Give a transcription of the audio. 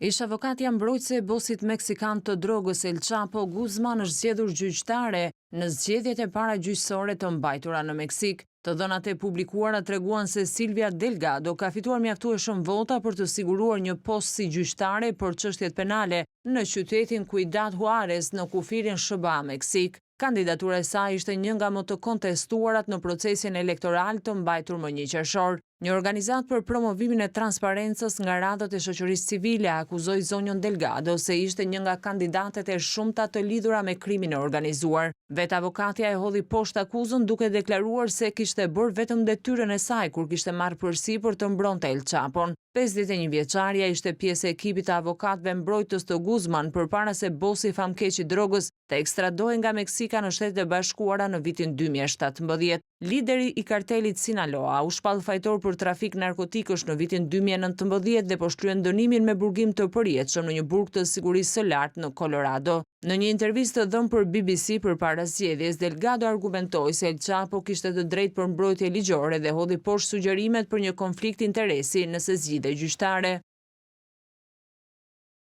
Ish avokati mbrojtëse e bosit meksikan të drogës El Chapo Guzman është zgjedhur gjyqtare në zgjedhjet e para gjyqësore të mbajtura në Meksik. Të dhënat e publikuara treguan se Silvia Delgado ka fituar mjaftueshëm vota për të siguruar një postë si gjyqtare për çështjet penale në qytetin Ciudad Juárez në kufirin SBA Meksik. Kandidatura e saj ishte një nga më të kontestuarat në procesin elektoral të mbajtur më 1 qershor. Një organizatë për promovimin e transparencës nga radhët e shoqërisë civile akuzoi zonjën Delgado se ishte një nga kandidatet e shumta të lidhura me krimin e organizuar. Vetë avokatja e hodhi poshtë akuzën duke deklaruar se kishte bërë vetëm detyrën e saj kur kishte marrë përsipër të mbronte El Chapon. 51 vjeçaria ishte pjesë e ekipit të avokatëve mbrojtës të Guzman përpara se bosi famkeq i drogës të ekstradohej nga Meksika në Shtetet e Bashkuara në vitin 2017. Lideri i kartelit Sinaloa u shpall fajtor për trafik narkotikësh në vitin 2019 dhe po shtryen dënimin me burgim të përjetshëm në një burg të sigurisë së lartë në Colorado. Në një intervistë të dhënë për BBC përpara zgjedhjes, Delgado argumentoi se El Chapo kishte të drejtë për mbrojtje ligjore dhe hodhi poshtë sugjerimet për një konflikt interesi nëse zgjidhej gjyqtare.